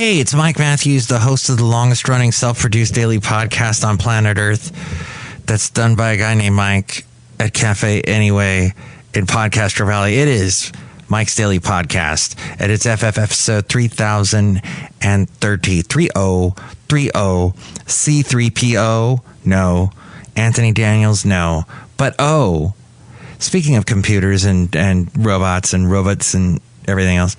Hey, it's Mike Matthews, the host of the longest-running self-produced daily podcast on planet Earth that's done by a guy named Mike at Café Anyway in Podcastro Valley. It is Mike's Daily Podcast, and it's FF episode 3030. 3030. C3PO? No. Anthony Daniels? No. But speaking of computers and robots and everything else,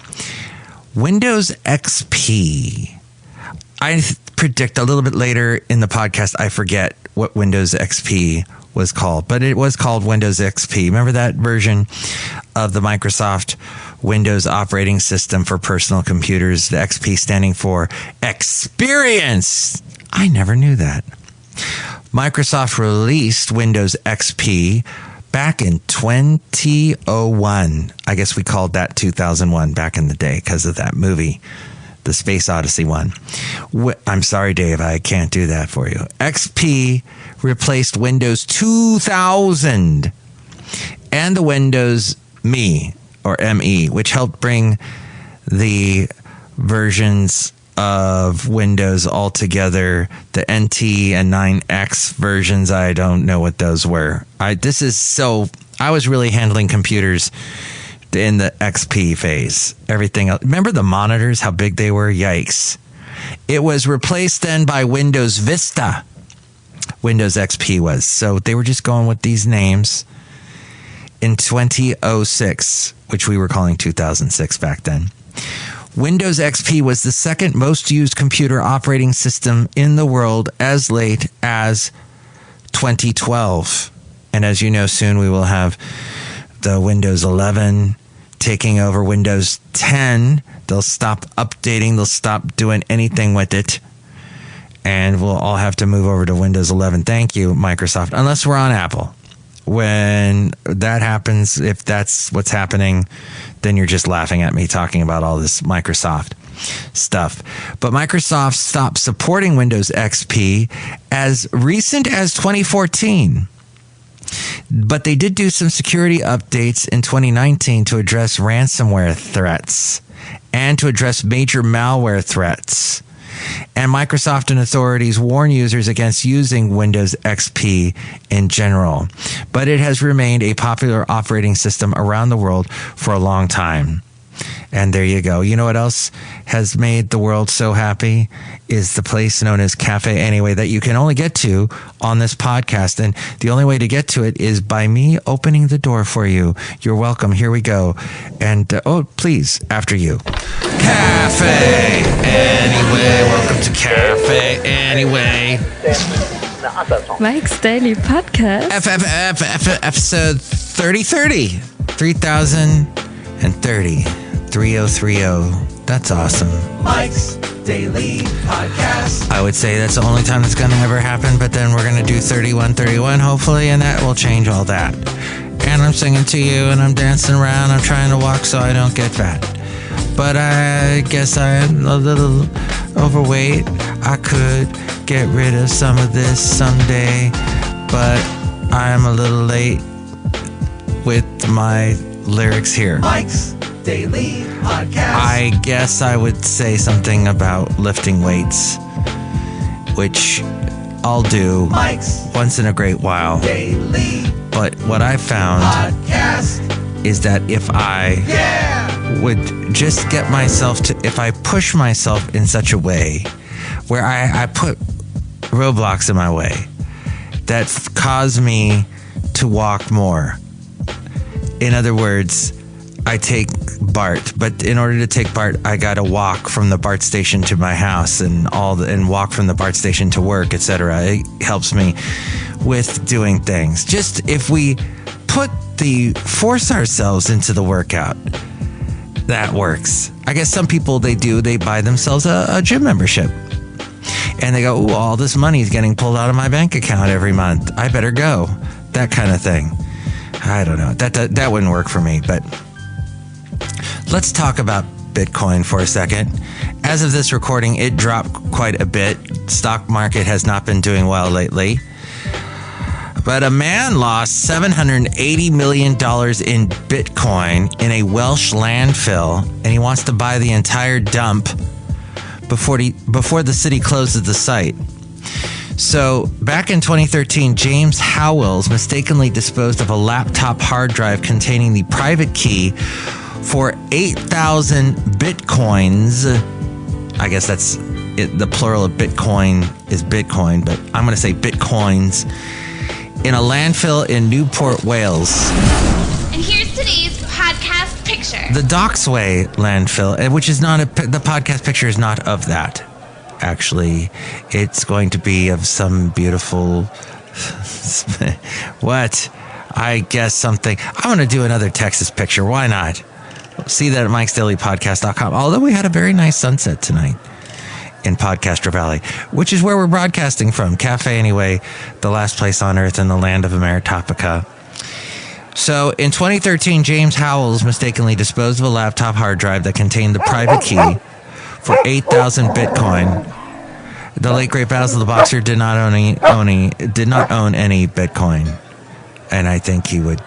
Windows XP. I predict a little bit later in the podcast, I forget what Windows XP was called, but it was called Windows XP. Remember that version of the Microsoft Windows operating system for personal computers, the XP standing for Experience. I never knew that. Microsoft released Windows XP back in 2001. I guess we called that 2001 back in the day because of that movie, the Space Odyssey one. I'm sorry, Dave, I can't do that for you. XP replaced Windows 2000 and the Windows ME, or ME, which helped bring the versions of Windows all together, the NT and 9X versions. I don't know what those were. I was really handling computers in the XP phase. Everything else. Remember the monitors, how big they were? Yikes. It was replaced then by Windows Vista. Windows XP was. So they were just going with these names in 2006, which we were calling 2006 back then. Windows XP was the second most used computer operating system in the world as late as 2012. And as you know, soon we will have the Windows 11 taking over Windows 10. They'll stop updating. They'll stop doing anything with it. And we'll all have to move over to Windows 11. Thank you, Microsoft. Unless we're on Apple. When that happens, if that's what's happening, then you're just laughing at me talking about all this Microsoft stuff. But Microsoft stopped supporting Windows XP as recent as 2014. But they did do some security updates in 2019 to address ransomware threats and to address major malware threats. And Microsoft and authorities warn users against using Windows XP in general. But it has remained a popular operating system around the world for a long time. And there you go. You know what else has made the world so happy? Is the place known as Café Anyway that you can only get to on this podcast. And the only way to get to it is by me opening the door for you. You're welcome. Here we go. And, please, after you. Café Anyway. Welcome to Café Anyway. Mike's Daily Podcast. Episode 3030. 3030. 3030. That's awesome. Mike's Daily Podcast. I would say that's the only time that's going to ever happen, but then we're going to do 3131, hopefully, and that will change all that. And I'm singing to you, and I'm dancing around. I'm trying to walk so I don't get fat. But I guess I'm a little overweight. I could get rid of some of this someday, but I'm a little late with my lyrics here. Mike's Daily Podcast. I guess I would say something about lifting weights, which I'll do once in a great while. Daily but what I found is that if I would just get myself to, if I push myself in such a way where I put roadblocks in my way that cause me to walk more. In other words, I take BART, but in order to take BART, I got to walk from the BART station to my house and walk from the BART station to work, etc. It helps me with doing things. Just if we force ourselves into the workout, that works. I guess some people, they buy themselves a gym membership. And they go, ooh, all this money is getting pulled out of my bank account every month. I better go. That kind of thing. I don't know. That wouldn't work for me, but let's talk about Bitcoin for a second. As of this recording, it dropped quite a bit. Stock market has not been doing well lately. But a man lost $780 million in Bitcoin in a Welsh landfill, and he wants to buy the entire dump before the city closes the site. So back in 2013, James Howells mistakenly disposed of a laptop hard drive containing the private key for 8,000 bitcoins. I guess that's it, the plural of Bitcoin is Bitcoin, but I'm going to say bitcoins, in a landfill in Newport, Wales. And here's today's podcast picture. The Docksway landfill, which is not the podcast picture is not of that. Actually, it's going to be of some beautiful what? I guess something. I want to do another Texas picture. Why not? See that at mikesdailypodcast.com. Although we had a very nice sunset tonight in Podcastro Valley, which is where we're broadcasting from. Café Anyway, the last place on earth in the land of Ameritopica. So in 2013, James Howells mistakenly disposed of a laptop hard drive that contained the private key for 8,000 Bitcoin. The late great Basil the Boxer did not own any Bitcoin, and I think he would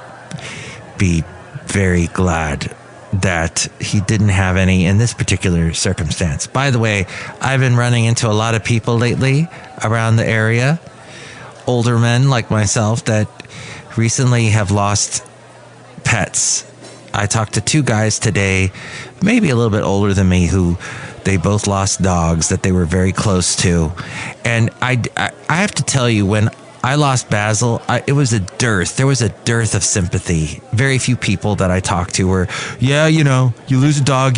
be very glad that he didn't have any in this particular circumstance. By the way, I've been running into a lot of people lately around the area, older men like myself, that recently have lost pets. I talked to two guys today, maybe a little bit older than me, who they both lost dogs that they were very close to. And I have to tell you, when I lost Basil, it was a dearth. There was a dearth of sympathy. Very few people that I talked to were, yeah, you lose a dog,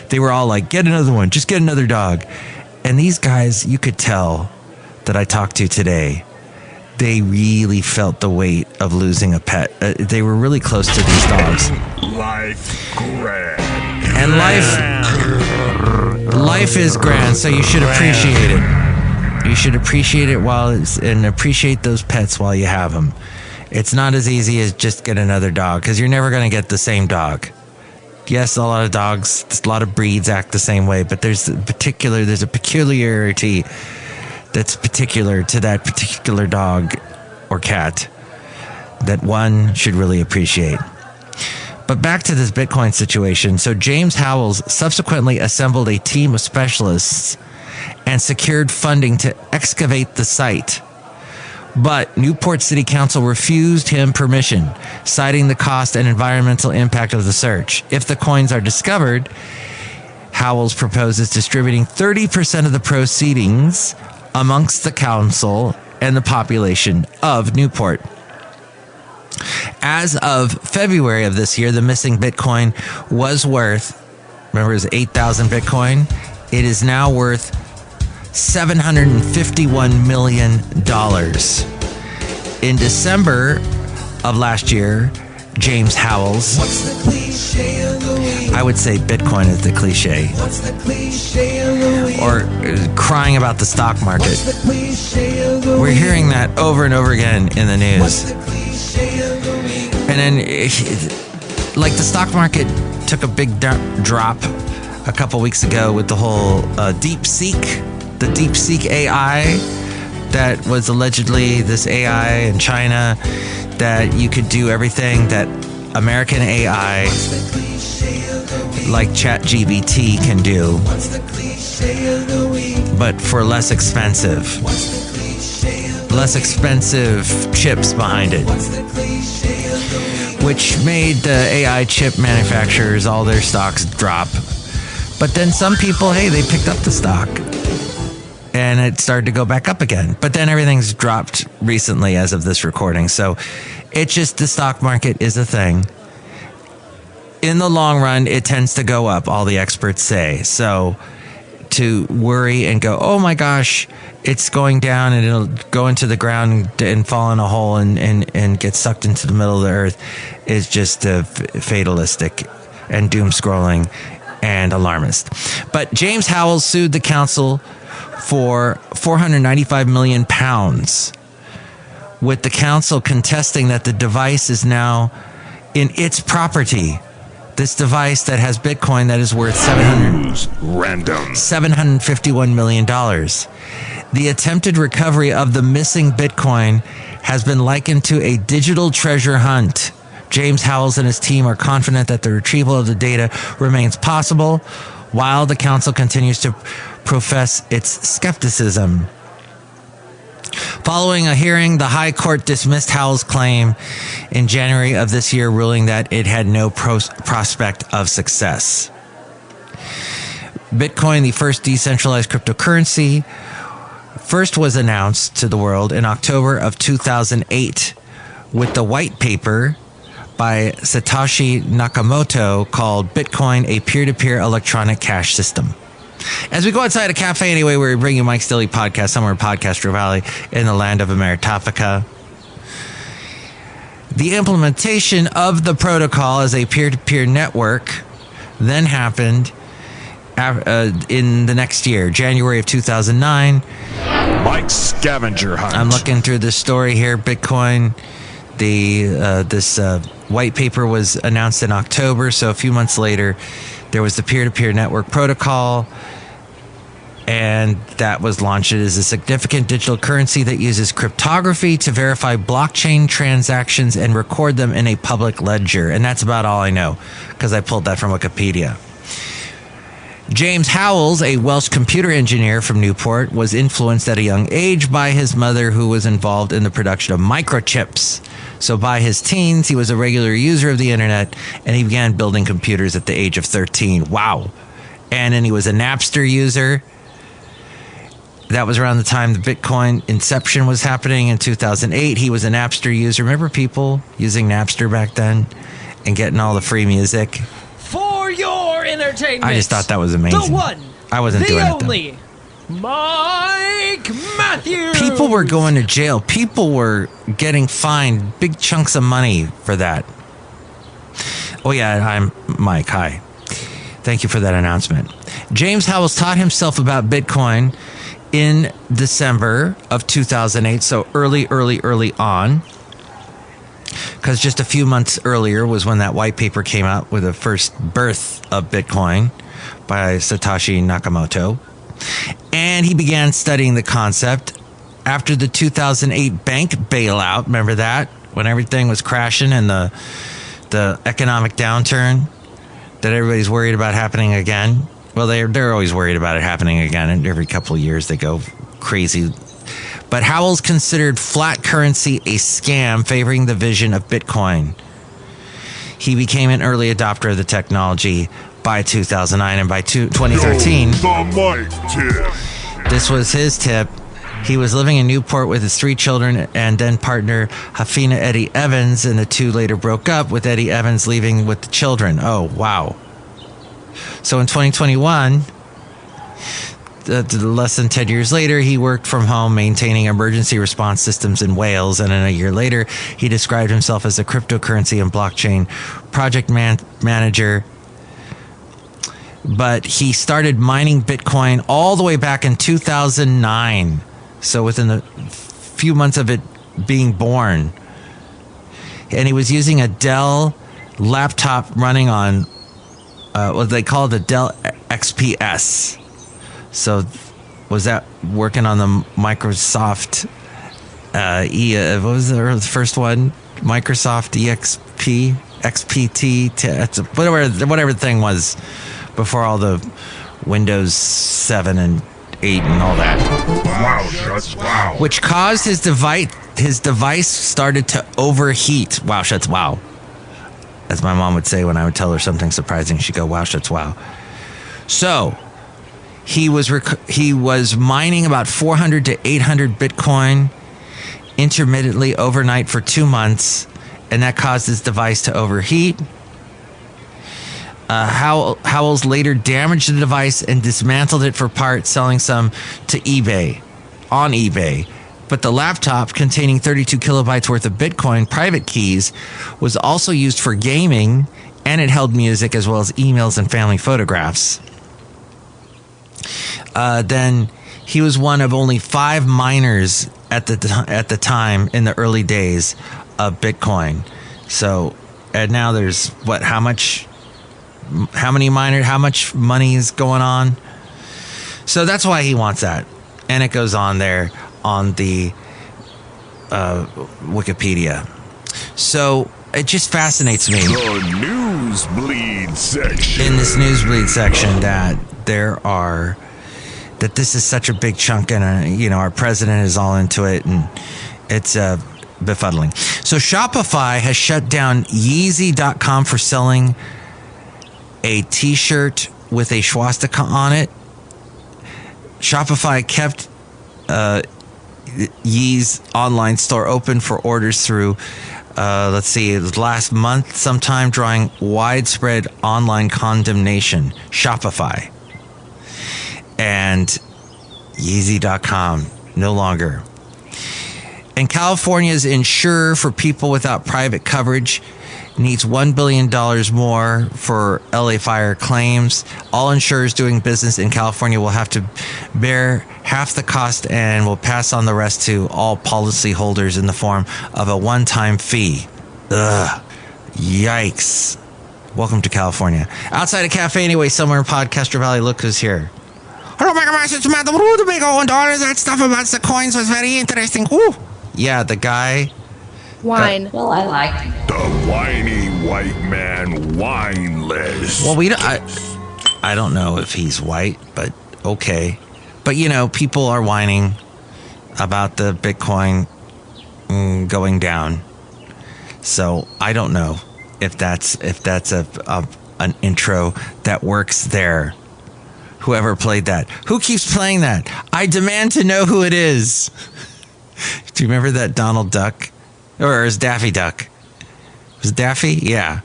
they were all like, get another one, just get another dog. And these guys, you could tell that I talked to today, they really felt the weight of losing a pet. They were really close to these dogs. Life grand. And life is grand, so you should appreciate it. You should appreciate it and appreciate those pets while you have them. It's not as easy as just get another dog, because you're never going to get the same dog. Yes, a lot of dogs, a lot of breeds act the same way, but there's a peculiarity that's particular to that particular dog or cat that one should really appreciate. But back to this Bitcoin situation. So James Howells subsequently assembled a team of specialists and secured funding to excavate the site. But Newport City Council refused him permission, citing the cost and environmental impact of the search. If the coins are discovered, Howells proposes distributing 30% of the proceedings amongst the council and the population of Newport. As of February of this year, the missing Bitcoin was worth, remember, it was 8,000 Bitcoin. It is now worth $751 million. In December of last year, James Howells, I would say Bitcoin is the cliche, or crying about the stock market. We're hearing that over and over again in the news. And then, like, the stock market took a big drop a couple weeks ago with the whole the DeepSeek AI that was allegedly this AI in China that you could do everything that American AI like ChatGPT can do, but for less expensive chips behind it, which made the AI chip manufacturers, all their stocks drop. But then some people, hey, they picked up the stock and it started to go back up again. But then everything's dropped recently as of this recording. So it's just, the stock market is a thing. In the long run, it tends to go up, all the experts say. So to worry and go, oh my gosh, it's going down and it'll go into the ground and fall in a hole and get sucked into the middle of the earth is just fatalistic and doom scrolling and alarmist. But James Howells sued the council for £495 million, with the council contesting that the device is now in its property. This device that has Bitcoin that is worth $751 million. The attempted recovery of the missing Bitcoin has been likened to a digital treasure hunt. James Howells and his team are confident that the retrieval of the data remains possible, while the council continues to profess its skepticism. Following a hearing, the High Court dismissed Howell's claim in January of this year, ruling that it had no prospect of success. Bitcoin, the first decentralized cryptocurrency, first was announced to the world in October of 2008 with the white paper by Satoshi Nakamoto called Bitcoin, a peer-to-peer electronic cash system. As we go outside a Café Anyway, where we bring you Mike's Daily Podcast, somewhere in PodCastro Valley in the land of Ameritophica. The implementation of the protocol as a peer-to-peer network then happened in the next year, January of 2009. Mike's scavenger hunt. I'm looking through this story here. Bitcoin, this white paper was announced in October, so a few months later, there was the peer-to-peer network protocol, and that was launched as a significant digital currency that uses cryptography to verify blockchain transactions and record them in a public ledger. And that's about all I know, because I pulled that from Wikipedia. James Howells, a Welsh computer engineer from Newport, was influenced at a young age by his mother, who was involved in the production of microchips. So by his teens, he was a regular user of the internet, and he began building computers at the age of 13. Wow. And then he was a Napster user. That was around the time the Bitcoin inception was happening in 2008. He was a Napster user. Remember people using Napster back then and getting all the free music? For your entertainment, I just thought that was amazing. The one, I wasn't doing it, though. only, Mike Matthews. People were going to jail. People were getting fined big chunks of money for that. Oh, yeah, I'm Mike. Hi. Thank you for that announcement. James Howells taught himself about Bitcoin in December of 2008, so early on. Because just a few months earlier was when that white paper came out with the first birth of Bitcoin by Satoshi Nakamoto. And he began studying the concept after the 2008 bank bailout. Remember that? When everything was crashing and the economic downturn that everybody's worried about happening again. Well, they're always worried about it happening again. And every couple of years they go crazy. But Howells considered flat currency a scam, favoring the vision of Bitcoin. He became an early adopter of the technology by 2009, and by 2013, this was his tip. He was living in Newport with his 3 children and then partner Hafina Eddie Evans, and the two later broke up, with Eddie Evans leaving with the children. Oh, wow. So in 2021... less than 10 years later, he worked from home maintaining emergency response systems in Wales. And then a year later, he described himself as a cryptocurrency and blockchain project manager. But he started mining Bitcoin all the way back in 2009. So within a few months of it being born. And he was using a Dell laptop running on what they call the Dell XPS. So was that working on the Microsoft what was the first one? Microsoft XPT, whatever the thing was before all the Windows 7 and 8 and all that. Wow. Which caused his device started to overheat. Wow, shuts wow. As my mom would say when I would tell her something surprising, she'd go, wow, shuts wow. So he was mining about 400 to 800 Bitcoin intermittently overnight for 2 months, and that caused his device to overheat. Howells later damaged the device and dismantled it for parts, selling some to on eBay. But the laptop, containing 32 kilobytes worth of Bitcoin private keys, was also used for gaming, and it held music as well as emails and family photographs. Then he was one of only 5 miners at the time in the early days of Bitcoin. So, and now there's how much money is going on? So that's why he wants that. And it goes on there on the Wikipedia. So it just fascinates me. The news Nosebleed section. In this nosebleed section, that this is such a big chunk, and our president is all into it, and it's befuddling. So Shopify has shut down Yeezy.com for selling a T-shirt with a swastika on it. Shopify kept Yee's online store open for orders through, last month sometime, drawing widespread online condemnation. Shopify. And Yeezy.com no longer. And California's insurer for people without private coverage needs $1 billion more for LA fire claims. All insurers doing business in California will have to bear half the cost and will pass on the rest to all policyholders in the form of a one-time fee. Ugh. Yikes. Welcome to California. Outside of Café Anyway, somewhere in Podcastro Valley, look who's here. Hello, my gosh, it's Madame Rootabega, and all that stuff about the coins was very interesting. Ooh. Yeah, the guy. Wine. Well, I like it. The whiny white man wine list. Well, I don't know if he's white, but okay. But, people are whining about the Bitcoin going down. So I don't know if that's an intro that works there. Whoever played that. Who keeps playing that? I demand to know who it is. Do you remember that Donald Duck? Or is Daffy Duck? Was it Daffy? Yeah.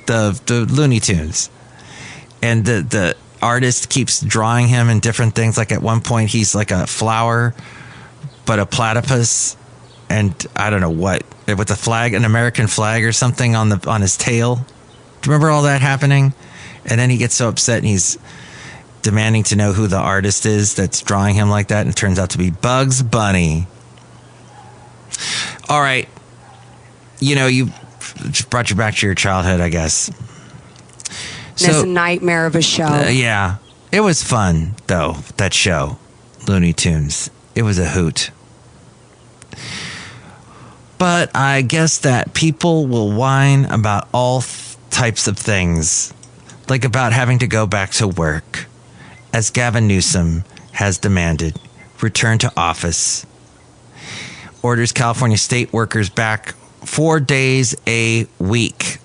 The Looney Tunes. And the artist keeps drawing him in different things. Like at one point he's like a flower, but a platypus. And I don't know what. With a flag, an American flag or something on his tail. Do you remember all that happening? And then he gets so upset and he's demanding to know who the artist is that's drawing him like that. And it turns out to be Bugs Bunny. All right. You just brought you back to your childhood, I guess. So, it's a nightmare of a show. Yeah. It was fun, though, that show, Looney Tunes. It was a hoot. But I guess that people will whine about all types of things, like about having to go back to work, as Gavin Newsom has demanded. Return to office. Orders California state workers back 4 days a week.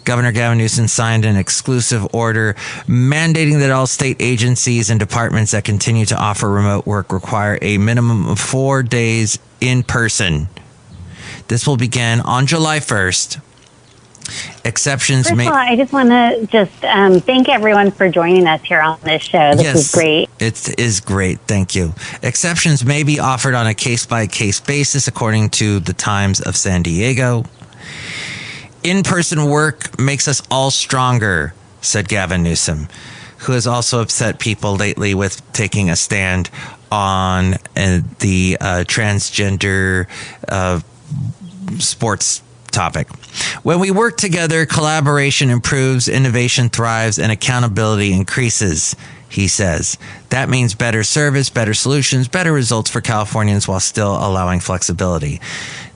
Governor Gavin Newsom signed an exclusive order mandating that all state agencies and departments that continue to offer remote work require a minimum of 4 days in person. This will begin on July 1st. Exceptions First of all, I just want to thank everyone for joining us here on this show. This is great. It is great. Thank you. Exceptions may be offered on a case-by-case basis, according to the Times of San Diego. In-person work makes us all stronger, said Gavin Newsom, who has also upset people lately with taking a stand on the transgender sports topic. When we work together, collaboration improves, innovation thrives, and accountability increases, he says. That means better service, better solutions, better results for Californians while still allowing flexibility.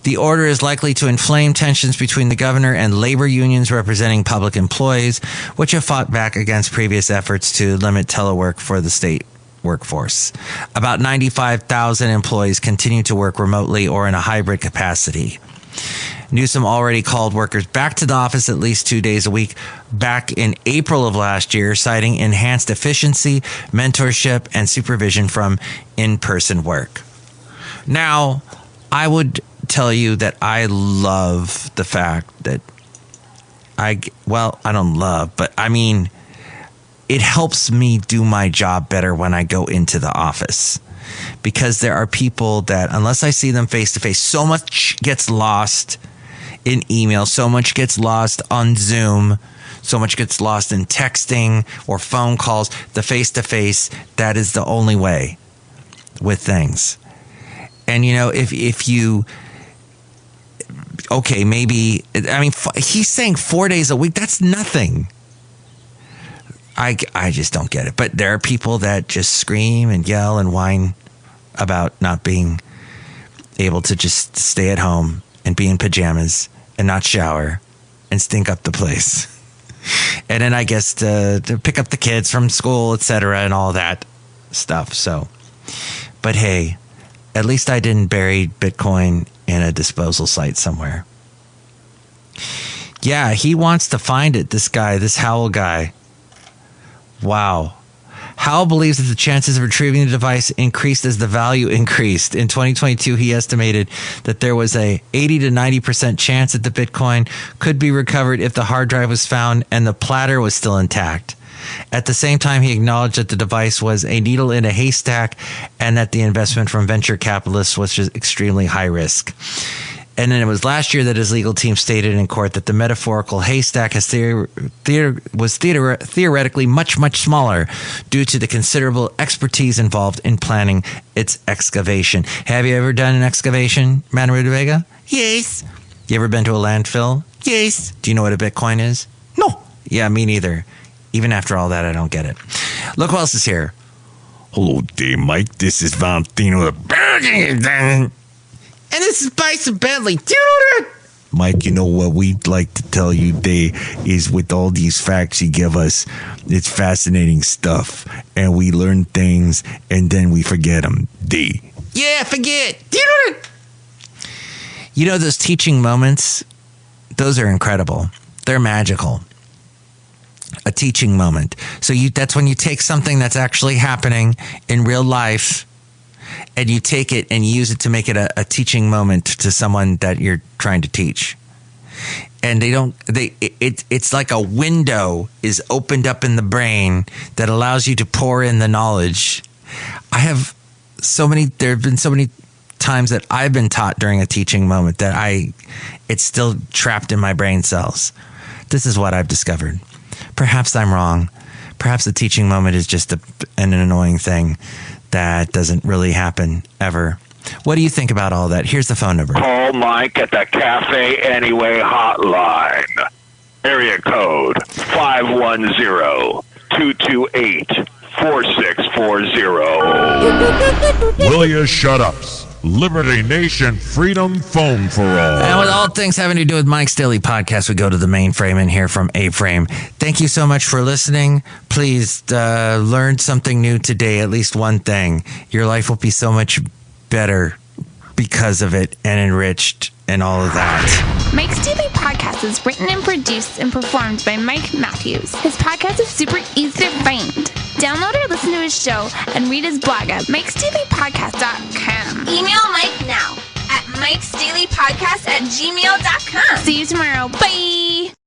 The order is likely to inflame tensions between the governor and labor unions representing public employees, which have fought back against previous efforts to limit telework for the state workforce. About 95,000 employees continue to work remotely or in a hybrid capacity. Newsom already called workers back to the office at least 2 days a week back in April of last year, citing enhanced efficiency, mentorship, and supervision from in-person work. Now, I would tell you that I love the fact that I don't love, but I mean, it helps me do my job better when I go into the office. Because there are people that, unless I see them face to face, so much gets lost in email, so much gets lost on Zoom, so much gets lost in texting or phone calls. The face to face, that is the only way with things. And if you, okay, maybe, I mean, he's saying 4 days a week. That's nothing. I just don't get it. But there are people that just scream and yell and whine about not being able to just stay at home and be in pajamas and not shower and stink up the place. And then I guess to pick up the kids from school, etc., and all that stuff. So, but hey, at least I didn't bury Bitcoin in a disposal site somewhere. Yeah, he wants to find it, this guy, this Howell guy. Wow. Howell believes that the chances of retrieving the device increased as the value increased. In 2022, he estimated that there was a 80 to 90% chance that the Bitcoin could be recovered if the hard drive was found and the platter was still intact. At the same time, he acknowledged that the device was a needle in a haystack and that the investment from venture capitalists was just extremely high risk. And then it was last year that his legal team stated in court that the metaphorical haystack was theoretically much, much smaller due to the considerable expertise involved in planning its excavation. Have you ever done an excavation, Madame Rootabega? Yes. You ever been to a landfill? Yes. Do you know what a Bitcoin is? No. Yeah, me neither. Even after all that, I don't get it. Look who else is here. Hello there, Mike. This is Valentino. And this is Bison Bentley. Mike, you know what we'd like to tell you today is with all these facts you give us, it's fascinating stuff. And we learn things and then we forget them. Yeah, forget. You know, those teaching moments, those are incredible. They're magical. A teaching moment. So that's when you take something that's actually happening in real life and you take it and you use it to make it a teaching moment to someone that you're trying to teach. And it's like a window is opened up in the brain that allows you to pour in the knowledge. There have been so many times that I've been taught during a teaching moment that it's still trapped in my brain cells. This is what I've discovered. Perhaps I'm wrong. Perhaps the teaching moment is just an annoying thing that doesn't really happen ever. What do you think about all that? Here's the phone number. Call Mike at the Café Anyway hotline. Area code 510-228-4640. Will you shut ups? Liberty Nation Freedom Phone for all. And with all things having to do with Mike's Daily Podcast, we go to the mainframe and hear from A-Frame. Thank you so much for listening. Please learn something new today, at least one thing. Your life will be so much better because of it and enriched and all of that. Mike's Daily Podcast is written and produced and performed by Mike Matthews. His podcast is super easy to find. Download or listen to his show and read his blog at mikesdailypodcast.com. Email Mike now at mikesdailypodcast@gmail.com. See you tomorrow. Bye.